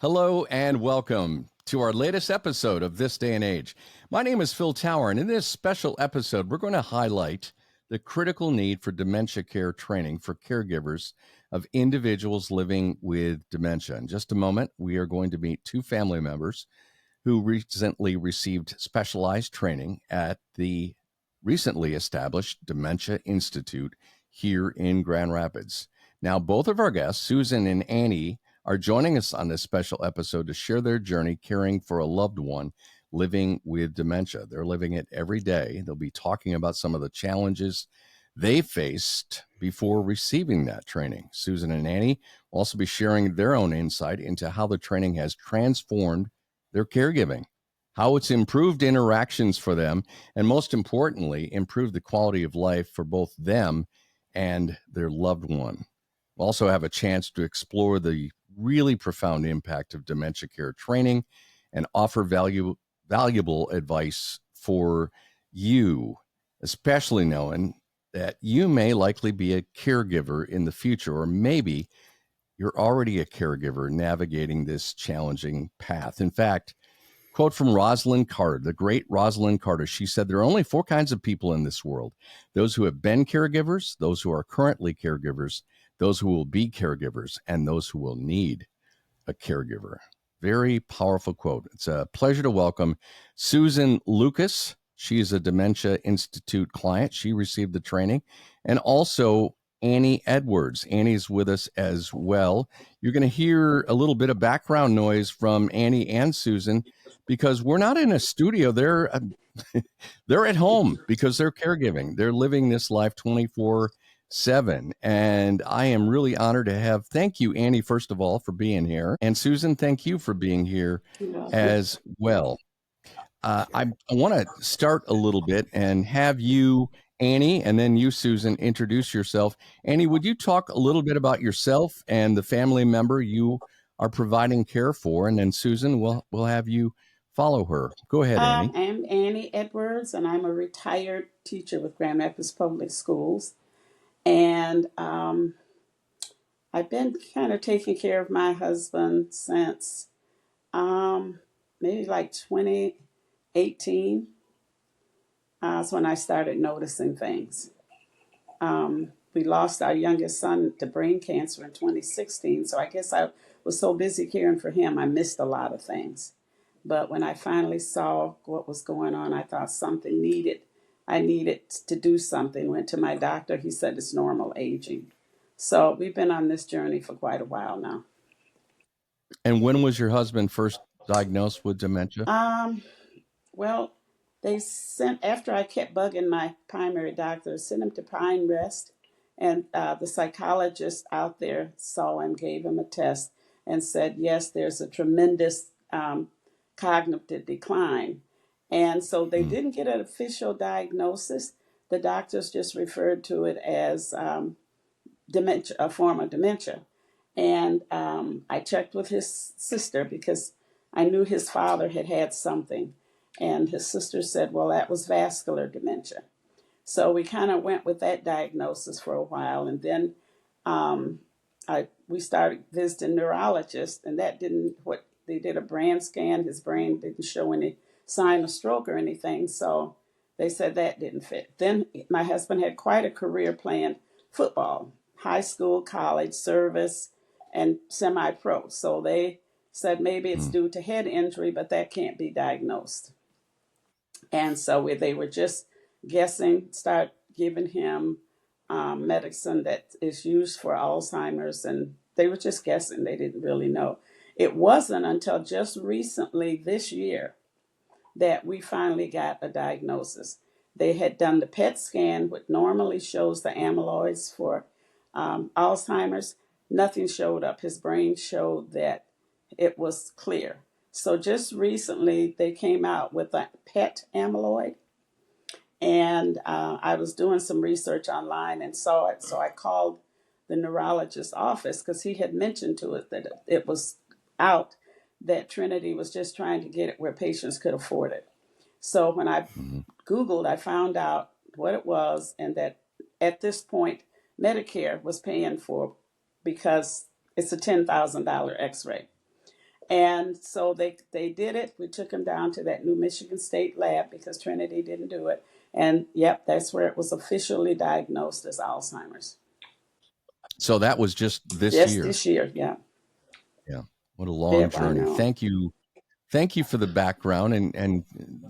Hello and welcome to our latest episode of This Day and Age. My name is Phil Tower, and in this special episode, we're going to highlight the critical need for dementia care training for caregivers of individuals living with dementia. In just a moment, we are going to meet two family members who recently received specialized training at the recently established Dementia Institute here in Grand Rapids. Now, both of our guests, Susan and Annie, are joining us on this special episode to share their journey caring for a loved one living with dementia. They're living it every day. They'll be talking about some of the challenges they faced before receiving that training. Susan and Annie will also be sharing their own insight into how the training has transformed their caregiving, how it's improved interactions for them, and most importantly, improved the quality of life for both them and their loved one. We'll also have a chance to explore the really profound impact of dementia care training and offer valuable advice for you, especially knowing that you may likely be a caregiver in the future, or maybe you're already a caregiver navigating this challenging path. In fact, quote from Rosalind Carter, the great Rosalind Carter, she said, there are only four kinds of people in this world: those who have been caregivers, those who are currently caregivers, those who will be caregivers, and those who will need a caregiver. Very powerful quote. It's a pleasure to welcome Susan Lucas. She is a Dementia Institute client. She received the training. And also Annie Edwards. Annie's with us as well. You're going to hear a little bit of background noise from Annie and Susan because we're not in a studio. They're at home because they're caregiving. They're living this life 24/7. And I am really honored to thank you, Annie, first of all, for being here. And Susan, thank you for being here as well. I want to start a little bit and have you, Annie, and then you, Susan, introduce yourself. Annie, would you talk a little bit about yourself and the family member you are providing care for? And then Susan, we'll have you follow her. Go ahead, Annie. I'm Annie Edwards, and I'm a retired teacher with Grand Rapids Public Schools. And I've been kind of taking care of my husband since maybe like 2018. That's when I started noticing things. We lost our youngest son to brain cancer in 2016, so I guess I was so busy caring for him, I missed a lot of things. But when I finally saw what was going on, I thought I needed to do something. Went to my doctor. He said it's normal aging. So we've been on this journey for quite a while now. And when was your husband first diagnosed with dementia? Well, after I kept bugging my primary doctor, sent him to Pine Rest. And the psychologist out there saw him, gave him a test, and said, yes, there's a tremendous cognitive decline. And so they didn't get an official diagnosis. The doctors just referred to it as dementia, a form of dementia. And I checked with his sister because I knew his father had something. And his sister said, well, that was vascular dementia. So we kind of went with that diagnosis for a while. And then we started visiting neurologists, and they did a brain scan. His brain didn't show any sign of stroke or anything. So they said that didn't fit. Then my husband had quite a career playing football, high school, college, service, and semi-pro. So they said maybe it's due to head injury, but that can't be diagnosed. And so they were just guessing, start giving him medicine that is used for Alzheimer's, and they were just guessing. They didn't really know. It wasn't until just recently this year that we finally got a diagnosis. They had done the PET scan, which normally shows the amyloids for Alzheimer's. Nothing showed up. His brain showed that it was clear. So just recently, they came out with a PET amyloid. And I was doing some research online and saw it. So I called the neurologist's office because he had mentioned to it that it was out, that Trinity was just trying to get it where patients could afford it. So when I Googled, I found out what it was, and that at this point, Medicare was paying for, because it's a $10,000 x-ray. And so they did it. We took him down to that New Michigan State lab because Trinity didn't do it. And yep, that's where it was officially diagnosed as Alzheimer's. So that was just this Just year. this year, yeah. Yeah. What a long Yep, I journey. know. Thank you. Thank you for the background. And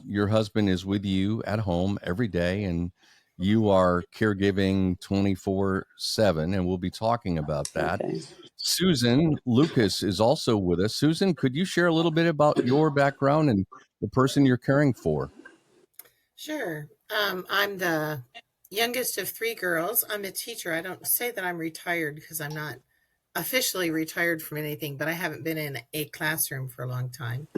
your husband is with you at home every day, and you are caregiving 24/7. And we'll be talking about that. Okay. Susan Lucas is also with us. Susan, could you share a little bit about your background and the person you're caring for? Sure. I'm the youngest of three girls. I'm a teacher. I don't say that I'm retired because I'm not officially retired from anything, but I haven't been in a classroom for a long time.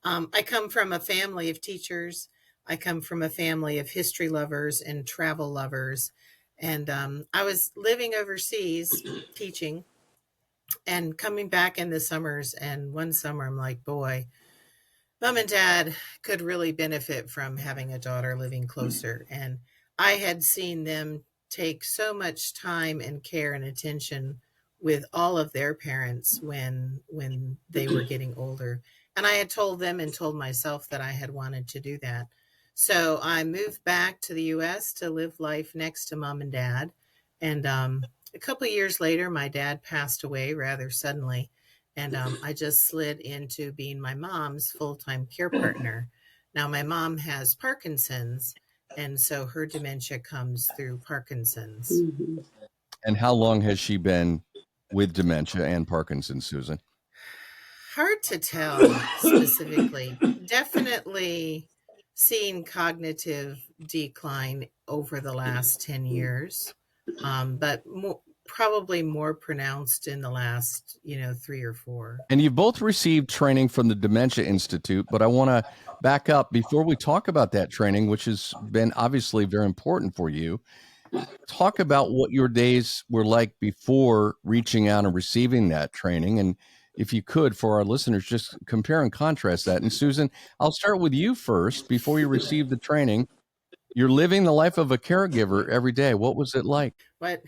I come from a family of teachers. I come from a family of history lovers and travel lovers. And I was living overseas teaching and coming back in the summers. And one summer, I'm like, boy, mom and dad could really benefit from having a daughter living closer. And I had seen them take so much time and care and attention with all of their parents when they were getting older. And I had told them and told myself that I had wanted to do that. So I moved back to the US to live life next to mom and dad. And a couple of years later, my dad passed away rather suddenly, and I just slid into being my mom's full time care partner. Now, my mom has Parkinson's, and so her dementia comes through Parkinson's. Hmm. And how long has she been with dementia and Parkinson's, Susan? Hard to tell specifically. Definitely seeing cognitive decline over the last 10 years, but probably more pronounced in the last, 3 or 4. And you've both received training from the Dementia Institute, but I want to back up before we talk about that training, which has been obviously very important for you. Talk about what your days were like before reaching out and receiving that training. And if you could, for our listeners, just compare and contrast that. And Susan, I'll start with you first. Before you received the training, you're living the life of a caregiver every day. What was it like? What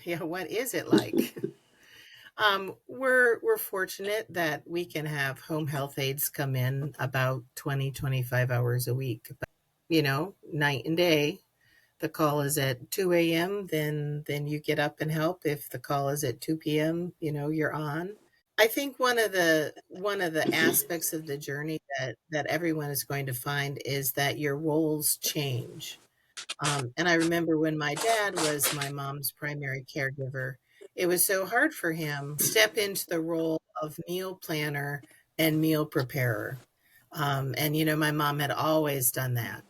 is it like? We're fortunate that we can have home health aides come in about 20-25 hours a week. But, night and day. The call is at 2 a.m., then you get up and help. If the call is at 2 p.m., you're on. I think one of the aspects of the journey that everyone is going to find is that your roles change. And I remember when my dad was my mom's primary caregiver, it was so hard for him to step into the role of meal planner and meal preparer. And, my mom had always done that.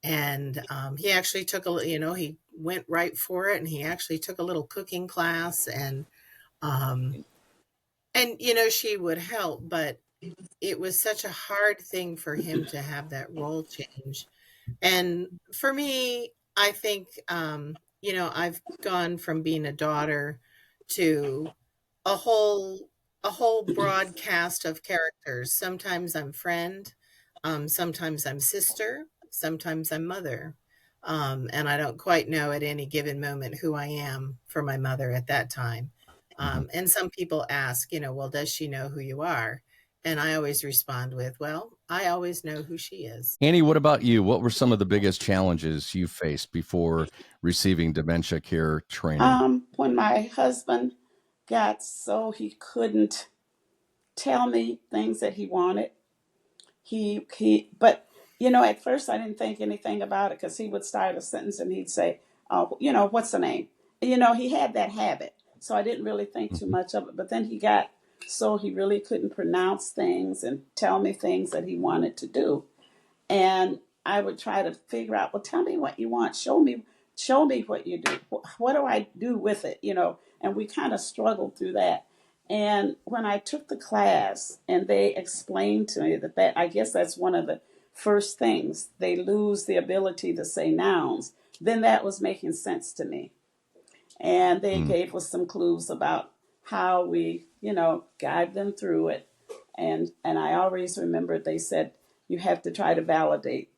And he actually he went right for it, and he actually took a little cooking class. Um, and, she would help, but it was such a hard thing for him to have that role change. And for me, I think, I've gone from being a daughter to a whole a whole broad cast of characters. Sometimes I'm friend, sometimes I'm sister, sometimes I'm mother. And I don't quite know at any given moment who I am for my mother at that time. Mhm. And some people ask, well, does she know who you are? And I always respond with, well, I always know who she is. Annie, what about you? What were some of the biggest challenges you faced before receiving dementia care training? When my husband got so he couldn't tell me things that he wanted, but at first I didn't think anything about it because he would start a sentence and he'd say, "Oh, what's the name?" He had that habit, so I didn't really think too Mhm. much of it. But then he got so he really couldn't pronounce things and tell me things that he wanted to do, and I would try to figure out, well, tell me what you want, show me what you do, what do I do with it, and we kind of struggled through that. And when I took the class and they explained to me that I guess that's one of the first things, they lose the ability to say nouns, then that was making sense to me. And they Mm. gave us some clues about how we guide them through it. And I always remember they said you have to try to validate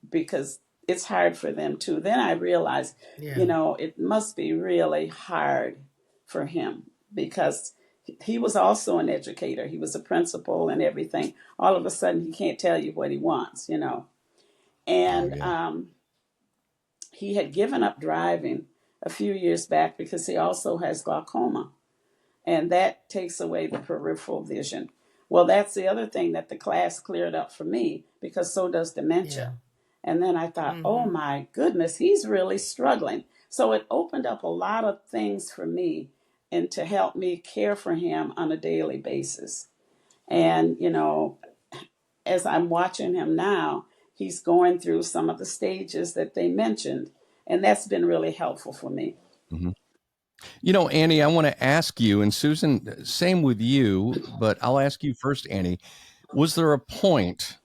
because it's hard for them too. Then I realized, Yeah. it must be really hard for him because he was also an educator. He was a principal and everything. All of a sudden, he can't tell you what he wants, you know. Oh, And yeah. he had given up driving a few years back because he also has glaucoma, and that takes away the peripheral vision. Well, that's the other thing that the class cleared up for me, because so does Yeah. dementia. And then I thought, oh Mm-hmm. my goodness, he's really struggling. So it opened up a lot of things for me and to help me care for him on a daily basis. And, you know, as I'm watching him now, he's going through some of the stages that they mentioned. And that's been really helpful for me. Mhm. You know, Annie, I want to ask you, and Susan, same with you, but I'll ask you first, Annie. Was there a point,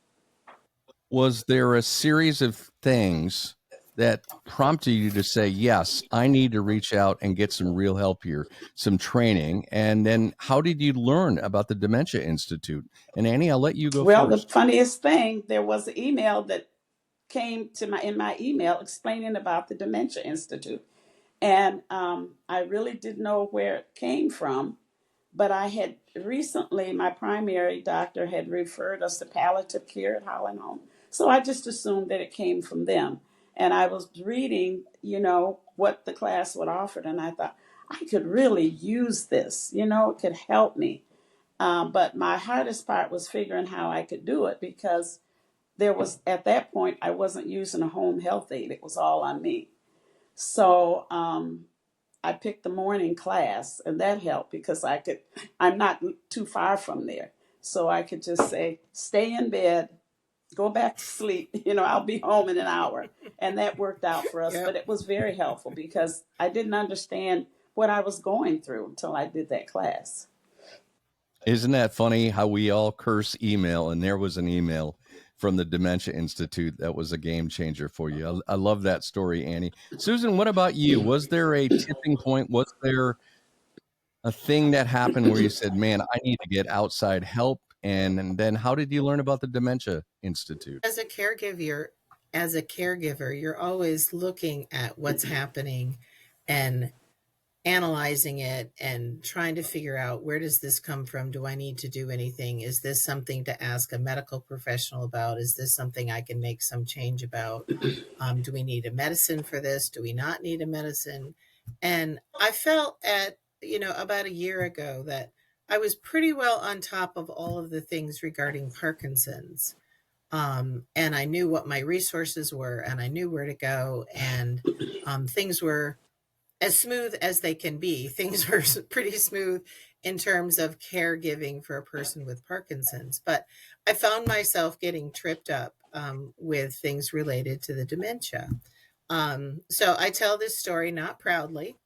was there a series of things that prompted you to say, yes, I need to reach out and get some real help here, some training? And then how did you learn about the Dementia Institute? And Annie, I'll let you go Well, the first. funniest thing, there was an email that came to my in my email explaining about the Dementia Institute. And I really didn't know where it came from, but I had recently, my primary doctor had referred us to palliative care at Holland Home. So I just assumed that it came from them. And I was reading, you know, what the class would offer, and I thought, I could really use this, you know, it could help me. But my hardest part was figuring how I could do it, because there was, at that point, I wasn't using a home health aide. It was all on me. So I picked the morning class, and that helped because I'm not too far from there. So I could just say, stay in bed, go back to sleep. You know, I'll be home in an hour. And that worked out for us. But Yep. it was very helpful because I didn't understand what I was going through until I did that class. Isn't that funny how we all curse email? And there was an email from the Dementia Institute that was a game changer for you. I love that story, Annie. Susan, what about you? Was there a tipping point? Was there a thing that happened where you said, man, I need to get outside help? And then how did you learn about the Dementia Institute? As a caregiver, you're always looking at what's happening and analyzing it and trying to figure out, where does this come from? Do I need to do anything? Is this something to ask a medical professional about? Is this something I can make some change about? Do we need a medicine for this? Do we not need a medicine? And I felt about a year ago that I was pretty well on top of all of the things regarding Parkinson's. And I knew what my resources were, and I knew where to go, and things were as smooth as they can be. Things were pretty smooth in terms of caregiving for a person with Parkinson's. But I found myself getting tripped up with things related to the dementia. So I tell this story not proudly,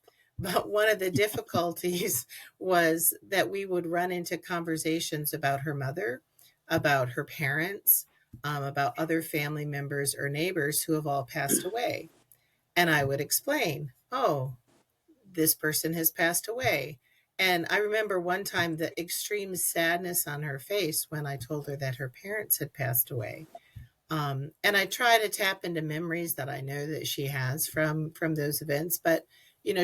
but one of the difficulties was that we would run into conversations about her mother, about her parents, about other family members or neighbors who have all passed away. And I would explain, oh, this person has passed away. And I remember one time the extreme sadness on her face when I told her that her parents had passed away. And I try to tap into memories that I know that she has from those events, but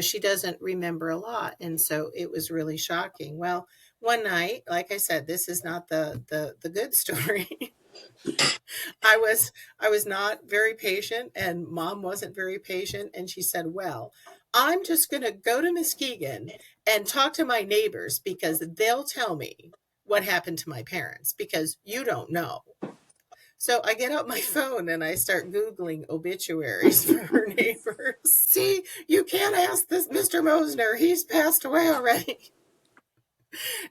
she doesn't remember a lot, and so it was really shocking. Well, one night, like I said, this is not the good story. I was not very patient, and mom wasn't very patient, and she said, "Well, I'm just going to go to Muskegon and talk to my neighbors because they'll tell me what happened to my parents because you don't know." So I get out my phone and I start Googling obituaries for her neighbors. See, you can't ask this Mr. Mosner. He's passed away already.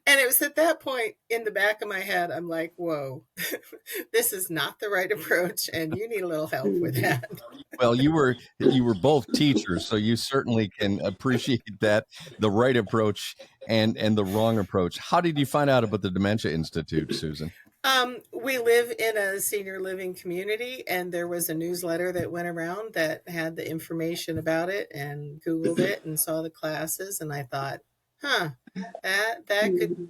And it was at that point in the back of my head, I'm like, whoa, this is not the right approach, and you need a little help with Mhm. that. Well, you were both teachers, so you certainly can appreciate that, the right approach and the wrong approach. How did you find out about the Dementia Institute, Susan? We live in a senior living community, and there was a newsletter that went around that had the information about it, and Googled it and saw the classes, and I thought, huh, that could Mhm.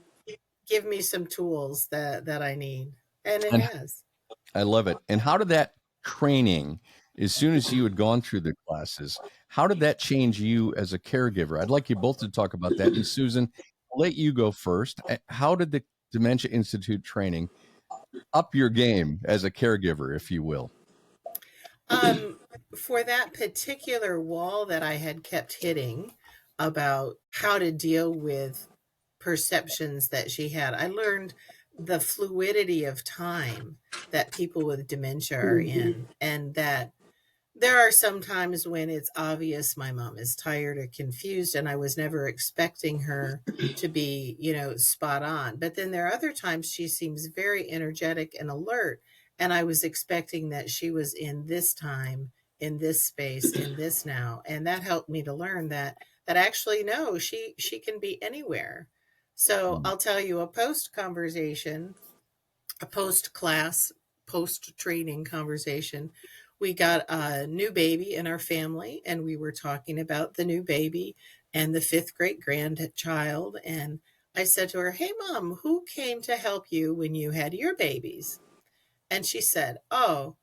give me some tools that I need, and it And has. I love it. And how did that training, as soon as you had gone through the classes, how did that change you as a caregiver? I'd like you both to talk about that. And Susan, I'll let you go first. How did the Dementia Institute training up your game as a caregiver, if you will? For that particular wall that I had kept hitting about how to deal with perceptions that she had, I learned the fluidity of time that people with dementia are Mm-hmm. in, and that there are some times when it's obvious my mom is tired or confused, and I was never expecting her to be, spot on. But then there are other times she seems very energetic and alert, and I was expecting that she was in this time, in this space, in this now. And that helped me to learn that actually no, she can be anywhere. So Mm. I'll tell you, a post class, post training conversation. We got a new baby in our family, and we were talking about the new baby and the fifth great grandchild. And I said to her, "Hey, mom, who came to help you when you had your babies?" And she said, "Oh,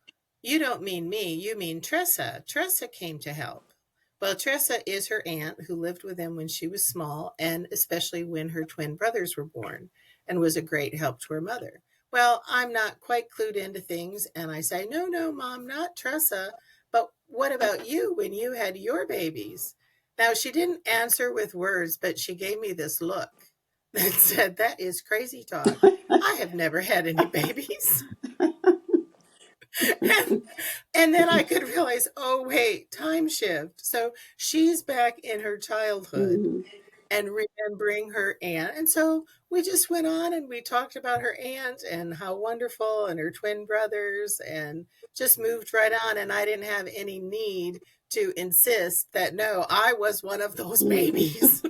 you don't mean me, you mean Tressa. Tressa came to help." Well, Tressa is her aunt who lived with them when she was small, and especially when her twin brothers were born, and was a great help to her mother. Well, I'm not quite clued into things, and I say, "No, no, mom, not Tressa. But what about you when you had your babies?" Now, she didn't answer with words, but she gave me this look that said, "That is crazy talk. I have never had any babies." and, and then I could realize, oh, wait, time shift. So she's back in her childhood Mm-hmm. and remembering her aunt. And so we just went on and we talked about her aunt and how wonderful, and her twin brothers, and just moved right on. And I didn't have any need to insist that no, I was one of those babies.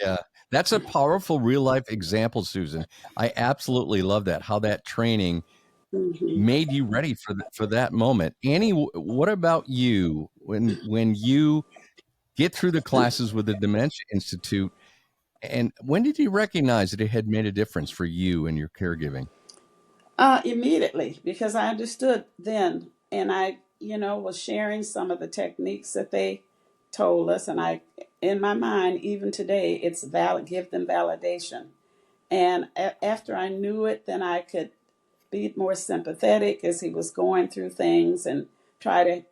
Yeah, that's a powerful real life example, Susan. I absolutely love that. How that training Mm-hmm. made you ready for that moment. Annie, what about you when you get through the classes with the Dementia Institute? And when did you recognize that it had made a difference for you and your caregiving? Immediately, because I understood then, and I, was sharing some of the techniques that they told us, and I, in my mind, even today, it's valid. Give them validation, and after I knew it, then I could be more sympathetic as he was going through things and try to,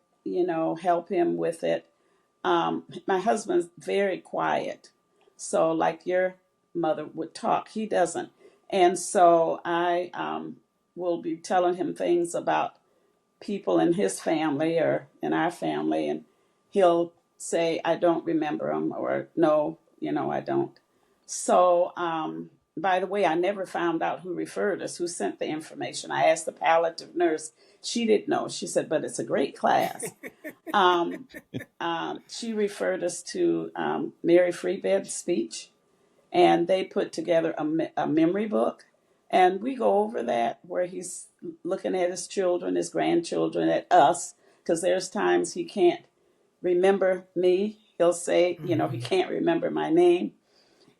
help him with it. My husband's very quiet. So, like your mother would talk, he doesn't. And so I will be telling him things about people in his family or in our family, and he'll say, I don't remember them, or no, I don't. So, by the way, I never found out who referred us, who sent the information. I asked the palliative nurse. She didn't know. She said, but it's a great class. Um, she referred us to Mary Freebed's speech, and they put together a memory book. And we go over that where he's looking at his children, his grandchildren, at us, because there's times he can't remember me. He'll say, he Mm-hmm. can't remember my name.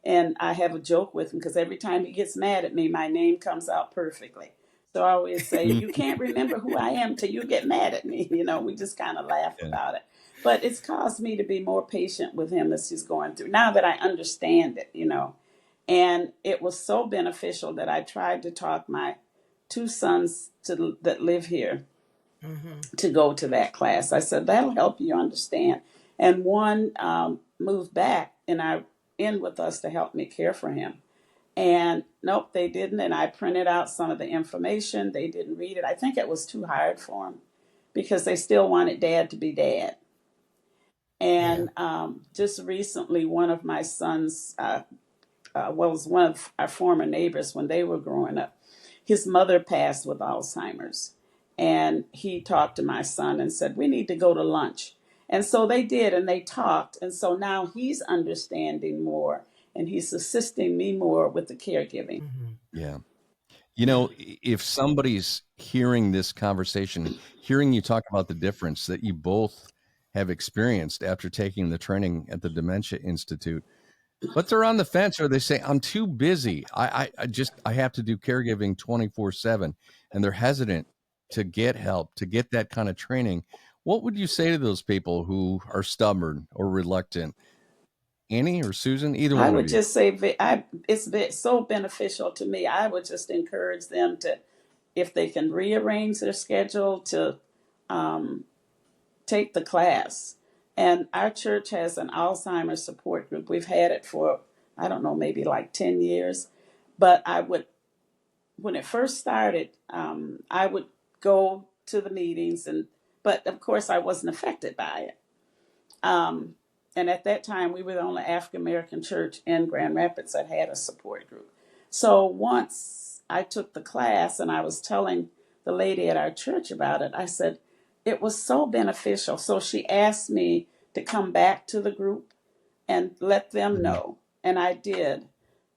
And I have a joke with him because every time he gets mad at me, my name comes out perfectly. So I always say, you can't remember who I am till you get mad at me. We just kind of laugh Yeah. about it. But it's caused me to be more patient with him as he's going through. Now that I understand it. And it was so beneficial that I tried to talk my two sons that live here Mm-hmm. to go to that class. I said, that'll help you understand. And one moved back and I in with us to help me care for him. And nope, they didn't. And I printed out some of the information. They didn't read it. I think it was too hard for them because they still wanted dad to be dad. Yeah. And just recently, one of my sons, well, it was one of our former neighbors when they were growing up. His mother passed with Alzheimer's. And he talked to my son and said, we need to go to lunch. And so they did, and they talked. And so now he's understanding more and he's assisting me more with the caregiving. Mm-hmm. Yeah. If somebody's hearing this conversation, hearing you talk about the difference that you both have experienced after taking the training at the Dementia Institute, but they're on the fence, or they say, I'm too busy. I have to do caregiving 24/7, and they're hesitant to get help, to get that kind of training. What would you say to those people who are stubborn or reluctant? Annie or Susan, either I one of would you. just say it's so beneficial to me. I would just encourage them to, if they can rearrange their schedule, to um, take the class. And our church has an Alzheimer's support group. We've had it for, I don't know, maybe like 10 years. But I would, when it first started, I would go to the meetings, but of course I wasn't affected by it. Um, and at that time, we were the only African American church in Grand Rapids that had a support group. So once I took the class and I was telling the lady at our church about it, I said, it was so beneficial. So she asked me to come back to the group and let them Mhm. know. And I did.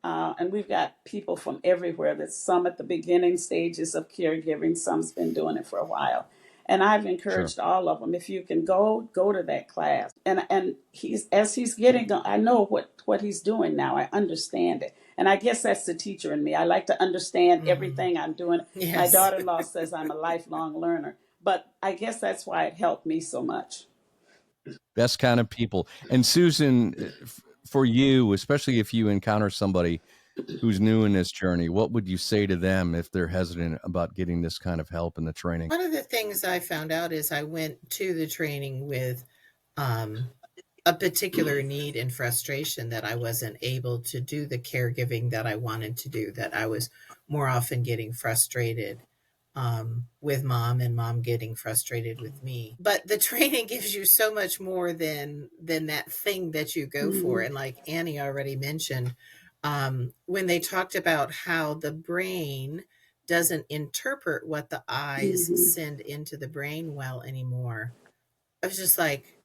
And we've got people from everywhere. There's some at the beginning stages of caregiving. Some's been doing it for a while. And I've Sure. encouraged all of them. If you can go to that class. And he's getting. I know what he's doing now. I understand it. And I guess that's the teacher in me. I like to understand Mhm. everything I'm doing. My Yes. daughter-in-law says I'm a lifelong learner, but I guess that's why it helped me so much. Best kind of people. And Susan, for you, especially if you encounter somebody who's new in this journey, what would you say to them if they're hesitant about getting this kind of help in the training? One of the things I found out is I went to the training with um, a particular need and frustration that I wasn't able to do the caregiving that I wanted to do, that I was more often getting frustrated with mom and mom getting frustrated with me. But the training gives you so much more than that thing that you go for. Mm-hmm. And like Annie already mentioned, when they talked about how the brain doesn't interpret what the eyes Mm-hmm. send into the brain well anymore. I was just like,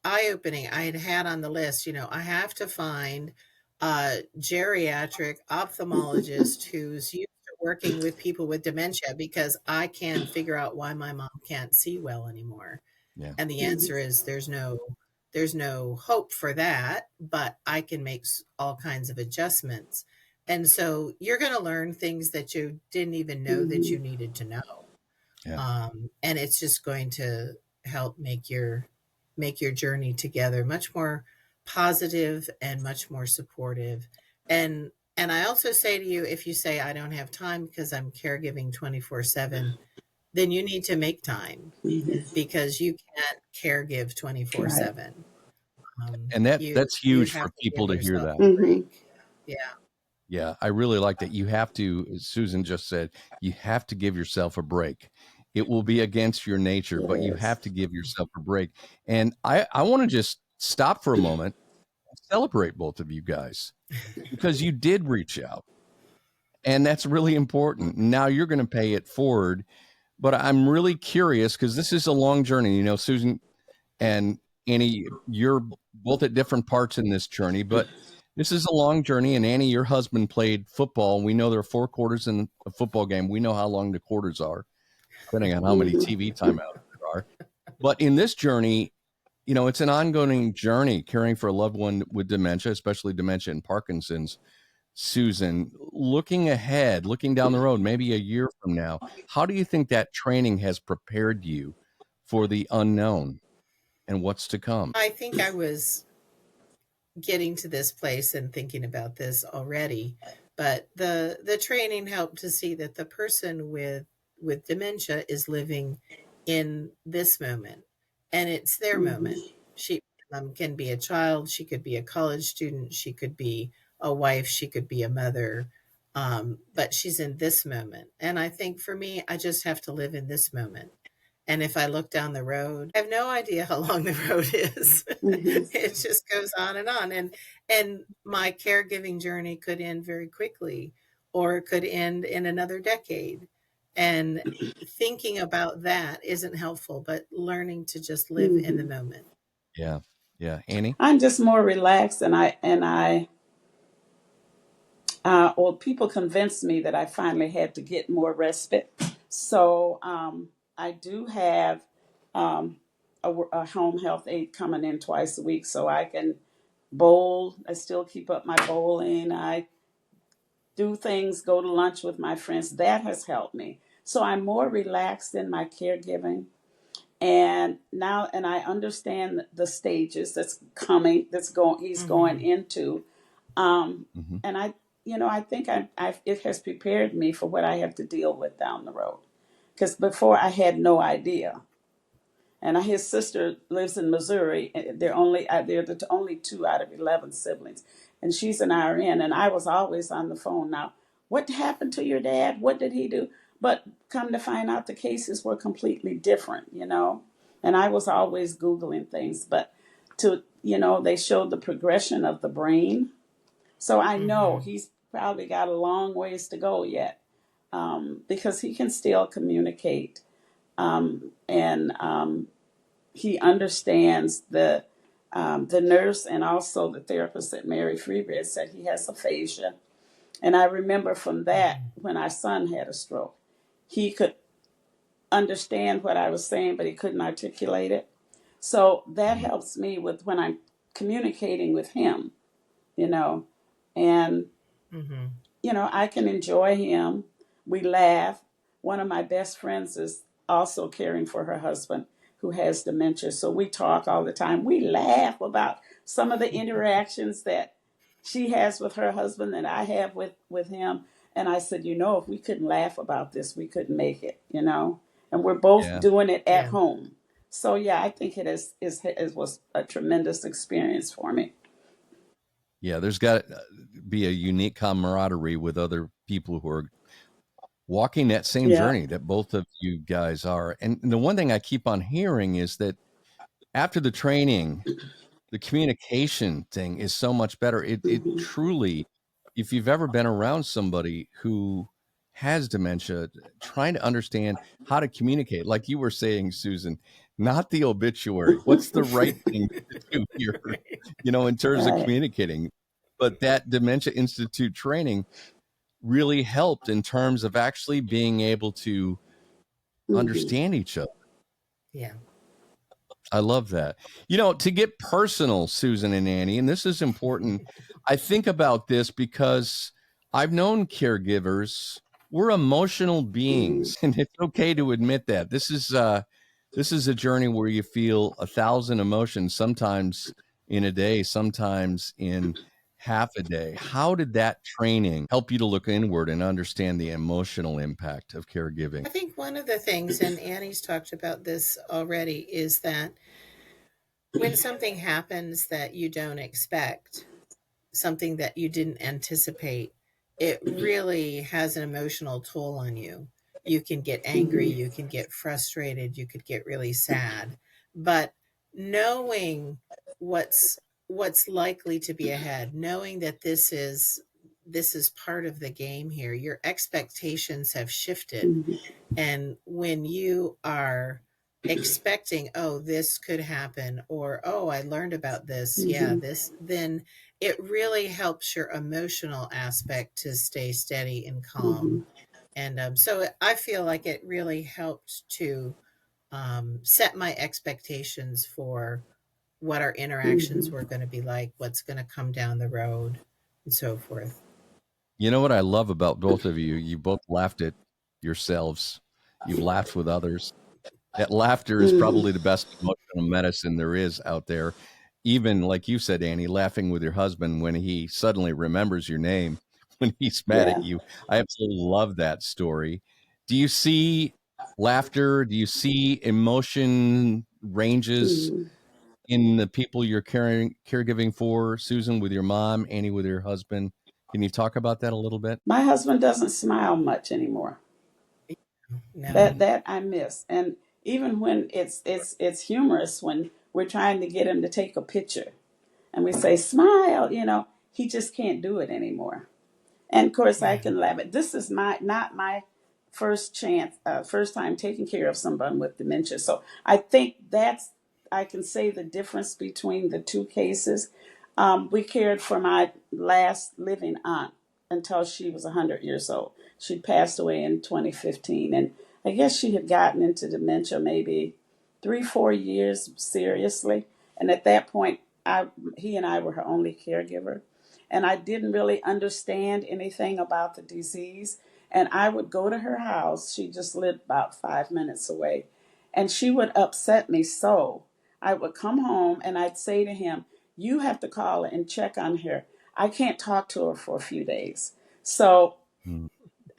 eye-opening. I had on the list, I have to find a geriatric ophthalmologist who's used to working with people with dementia because I can't figure out why my mom can't see well anymore. Yeah. And the answer is there's no hope for that, but I can make all kinds of adjustments. And so you're going to learn things that you didn't even know that Mm-hmm. you needed to know. Yeah. And it's just going to help make your journey together much more positive and much more supportive. And I also say to you, if you say I don't have time because I'm caregiving 24/7, then you need to make time Mm-hmm. because you can't caregive Right. 24/7. And You that's you huge for have to give people to hear yourself that. a Mm-hmm. break. Yeah. Yeah, I really like that. You have to, as Susan just said, you have to give yourself a break. It will be against your nature, It but you is. have to give yourself a break. And I want to just stop for a moment and celebrate both of you guys because you did reach out. And that's really important. Now you're going to pay it forward. But I'm really curious because this is a long journey. Susan and Annie, you're both at different parts in this journey, but this is a long journey. And Annie, your husband played football. We know there are 4 quarters in a football game. We know how long the quarters are, depending on how many Mm-hmm. TV timeouts there are. But in this journey, it's an ongoing journey caring for a loved one with dementia, especially dementia and Parkinson's. Susan, looking ahead, looking down the road, maybe a year from now, how do you think that training has prepared you for the unknown and what's to come? I think I was getting to this place and thinking about this already, but the training helped to see that the person with dementia is living in this moment, and it's their Mm-hmm. moment. She can be a child, she could be a college student, she could be a wife, she could be a mother, but she's in this moment. And I think for me, I just have to live in this moment. And if I look down the road, I have no idea how long the road is. Mm-hmm. It just goes on and on. And my caregiving journey could end very quickly or it could end in another decade. And thinking about that isn't helpful, but learning to just live in the Mm-hmm. moment. Yeah. Yeah. Annie? I'm just more relaxed, or people convinced me that I finally had to get more respite. So I do have um, a home health aide coming in twice a week, so I can bowl. I still keep up my bowling. I do things, go to lunch with my friends. That has helped me. So I'm more relaxed in my caregiving. And now, and I understand the stages that's coming, that's going, he's going Mm-hmm. into. Um, Hmm. and I, I think it has prepared me for what I have to deal with down the road. Because before I had no idea. And his sister lives in Missouri. They're the only two out of 11 siblings, and she's an RN. And I was always on the phone. Now, what happened to your dad? What did he do? But come to find out, the cases were completely different. And I was always googling things, but they showed the progression of the brain. So I know Mm-hmm. he's probably got a long ways to go yet, because he can still communicate, and he understands the nurse and also the therapist at Mary Freebird said he has aphasia. And I remember from that, Mm-hmm. when our son had a stroke, he could understand what I was saying, but he couldn't articulate it. So that helps me with when I'm communicating with him, you know, and Mm-hmm. I can enjoy him. We laugh. One of my best friends is also caring for her husband who has dementia. So we talk all the time. We laugh about some of the interactions that she has with her husband that I have with him. And I said, if we couldn't laugh about this, we couldn't make it. And we're both Yeah. doing it at Yeah. home. So yeah, I think it was a tremendous experience for me. Yeah. There's got to be a unique camaraderie with other people who are walking that same Yeah. journey that both of you guys are. And the one thing I keep on hearing is that after the training, the communication thing is so much better. It Hmm. truly, if you've ever been around somebody who has dementia, trying to understand how to communicate, like you were saying, Susan, not the obituary. What's the right thing to do here, in terms of Right. communicating? But that Dementia Institute training really helped in terms of actually being able to Hmm. understand each other. Yeah. I love that. To get personal, Susan and Annie, and this is important. I think about this because I've known caregivers. We're emotional Hmm. beings, and it's okay to admit that. This is a journey where you feel 1,000 emotions, sometimes in a day, sometimes in half a day. How did that training help you to look inward and understand the emotional impact of caregiving? I think one of the things, and Annie's talked about this already, is that when something happens that you don't expect, something that you didn't anticipate, it really has an emotional toll on you. You can get angry, Hmm. you can get frustrated, you could get really sad. But knowing what's likely to be ahead, knowing that this is part of the game here, your expectations have shifted. Hmm. And when you are expecting, oh, this could happen, or oh, I learned about this, yeah, Hmm. this, then it really helps your emotional aspect to stay steady and Hmm. calm. And so I feel like it really helped to set my expectations for what our interactions Hmm. were going to be like, what's going to come down the road, and so forth. You know what I love about both of you? You both laughed at yourselves. You've laughed with others. That laughter is Hmm. probably the best emotional medicine there is out there. Even like you said, Annie, laughing with your husband when he suddenly remembers your name when he's mad at Yeah. you. I absolutely love that story. Do you see laughter? Do you see emotion ranges Hmm. in the people you're caregiving for? Susan with your mom, Annie with your husband. Can you talk about that a little bit? My husband doesn't smile much anymore. No. That I miss. And even when it's humorous when we're trying to get him to take a picture and we say smile, he just can't do it anymore. And of course, I Yeah. can laugh. But this is not my first time taking care of someone with dementia. So I think I can say the difference between the two cases. We cared for my last living aunt until she was 100 years old. She passed away in 2015, and I guess she had gotten into dementia maybe 3, 4 years seriously. And at that point, he and I were her only caregiver, and I didn't really understand anything about the disease. And I would go to her house. She just lived about 5 minutes away. And she would upset me so. I would come home and I'd say to him, "You have to call her and check on her. I can't talk to her for a few days." So Mm.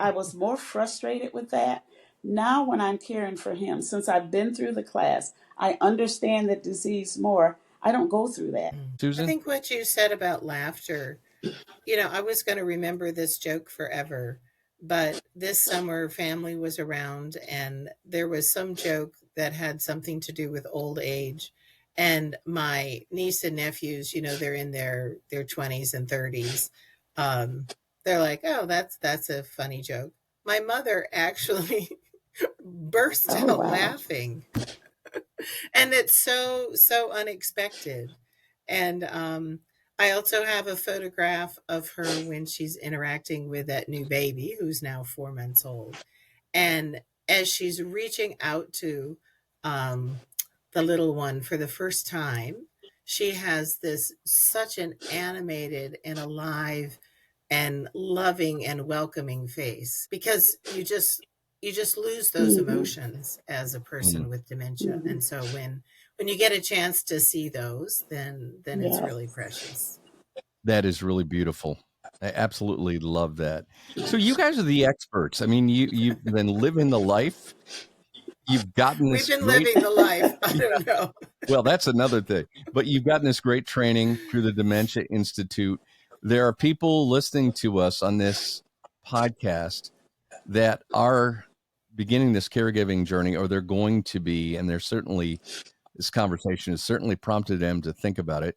I was more frustrated with that. Now, when I'm caring for him, since I've been through the class, I understand the disease more. I don't go through that. I Susan? think what you said about laughter, I was going to remember this joke forever, but this summer family was around and there was some joke that had something to do with old age. And my niece and nephews, they're in their 20s and 30s. Um, they're like, "Oh, that's a funny joke." My mother actually burst Oh, out wow. laughing, and it's so unexpected. And I also have a photograph of her when she's interacting with that new baby who's now 4 months old, and as she's reaching out to um, the little one for the first time, she has this such an animated and alive and loving and welcoming face, because you just lose those Hmm. emotions as a Mm. person with dementia. Hmm. And so when you get a chance to see those, then it's Yeah. really precious. That is really beautiful. I absolutely love that. So you guys are the experts. I mean, you've been living the life. You've gotten We've this been great living the life. I don't know. well, that's another thing. But you've gotten this great training through the Dementia Institute. There are people listening to us on this podcast that are beginning this caregiving journey, or they're going to be, and this conversation has certainly prompted them to think about it.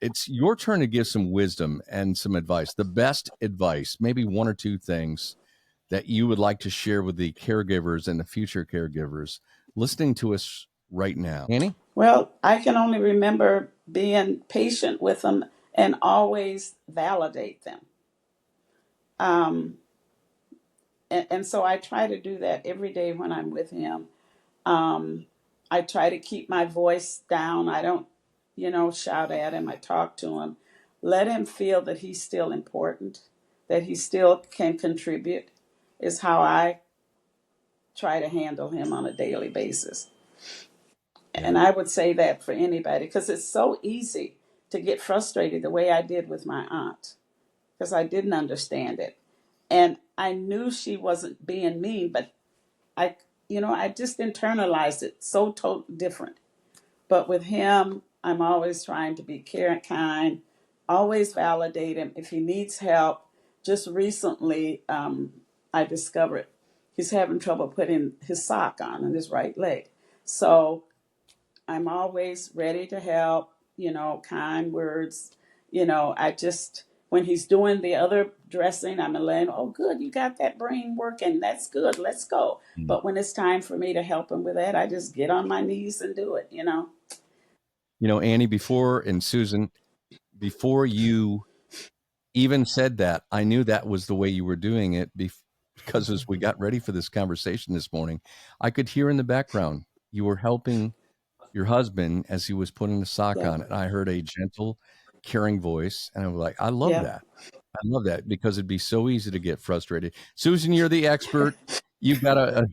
It's your turn to give some wisdom and some advice, the best advice, maybe one or two things that you would like to share with the caregivers and the future caregivers listening to us right now. Annie? Well, I can only remember being patient with them and always validate them. Um, and so I try to do that every day when I'm with him. Um, I try to keep my voice down. I don't, shout at him. I talk to him. Let him feel that he's still important, that he still can contribute, is how I try to handle him on a daily basis. Yeah. And I would say that for anybody, because it's so easy to get frustrated the way I did with my aunt, because I didn't understand it. And I knew she wasn't being mean, but I just internalized it so totally different. But with him, I'm always trying to be caring, kind, always validate him if he needs help. Just recently, I discovered he's having trouble putting his sock on his right leg. So I'm always ready to help, kind words. I just, when he's doing the other dressing, I'm letting, oh, good, you got that brain working. That's good. Let's go. Mm. But when it's time for me to help him with that, I just get on my knees and do it. Annie, and Susan, before you even said that, I knew that was the way you were doing it because as we got ready for this conversation this morning, I could hear in the background you were helping your husband as he was putting the sock Yeah. on. And I heard a gentle, caring voice. And I was like, I love Yeah. that. I love that because it'd be so easy to get frustrated. Susan, you're the expert. You've got a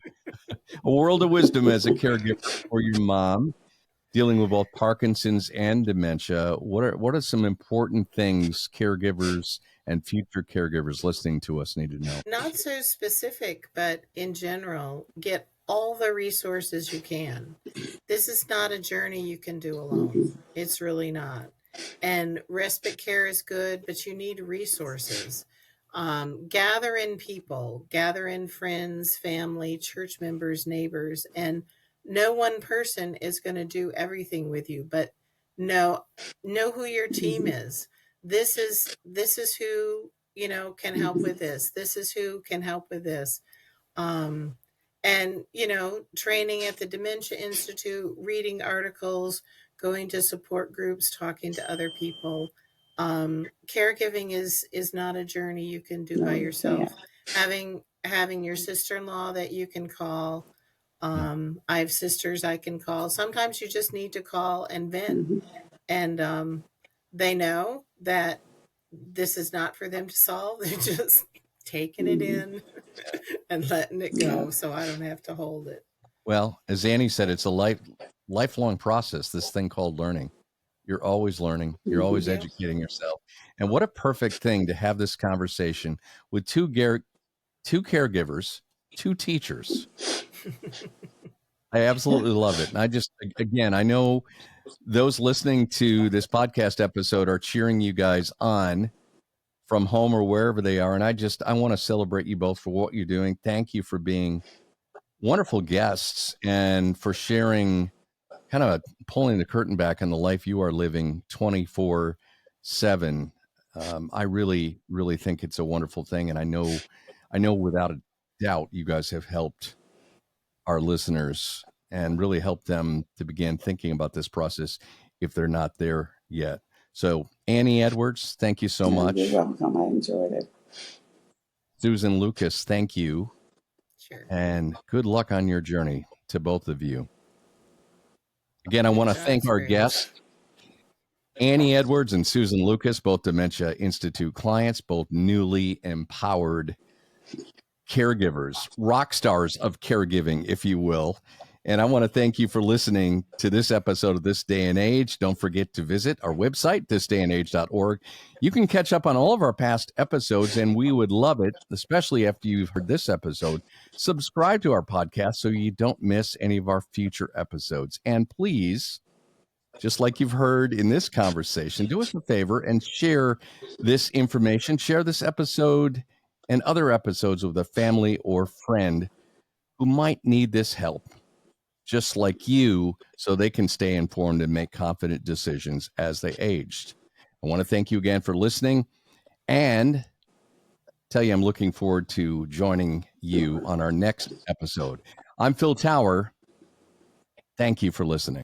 world of wisdom as a caregiver for your mom, dealing with both Parkinson's and dementia. What are some important things caregivers and future caregivers listening to us need to know? Not so specific, but in general, get all the resources you can. This is not a journey you can do alone. Hmm. It's really not. And respite care is good, but you need resources. Gather in people, gather in friends, family, church members, neighbors, and no one person is going to do everything with you, but know know who your team Hmm. is. This is who can help Hmm. with this. This is who can help with this. um, and training at the Dementia Institute, reading articles, going to support groups, talking to other people. Caregiving is not a journey you can do No, by you can't. yourself. Having your sister-in-law that you can call. Yeah. I have sisters I can call. Sometimes you just need to call and vent, Hmm. and they know that this is not for them to solve. They're just taking it Hmm. in and letting it Yeah. go, so I don't have to hold it. Well, as Annie said, it's a lifelong process, this thing called learning. You're always learning. You're always Yeah. educating yourself. And what a perfect thing to have this conversation with two caregivers, two teachers. I absolutely love it. And again, I know those listening to this podcast episode are cheering you guys on from home or wherever they are. And I want to celebrate you both for what you're doing. Thank you for being wonderful guests and for sharing, kind of pulling the curtain back on the life you are living 24/7. I really, really think it's a wonderful thing. And I know without a doubt, you guys have helped our listeners and really helped them to begin thinking about this process if they're not there yet. So, Annie Edwards, thank you so much. You're welcome. I enjoyed it. Susan Lucas, thank you. Sure. And good luck on your journey to both of you. Again, I want to thank our guests, Annie Edwards and Susan Lucas, both Dementia Institute clients, both newly empowered caregivers, rock stars of caregiving, if you will. And I want to thank you for listening to this episode of This Day and Age. Don't forget to visit our website, thisdayandage.org. You can catch up on all of our past episodes, and we would love it, especially after you've heard this episode. Subscribe to our podcast so you don't miss any of our future episodes. And please, just like you've heard in this conversation, do us a favor and share this information, share this episode and other episodes with a family or friend who might need this help, just like you, so they can stay informed and make confident decisions as they aged. I want to thank you again for listening and tell you I'm looking forward to joining you on our next episode. I'm Phil Tower. Thank you for listening.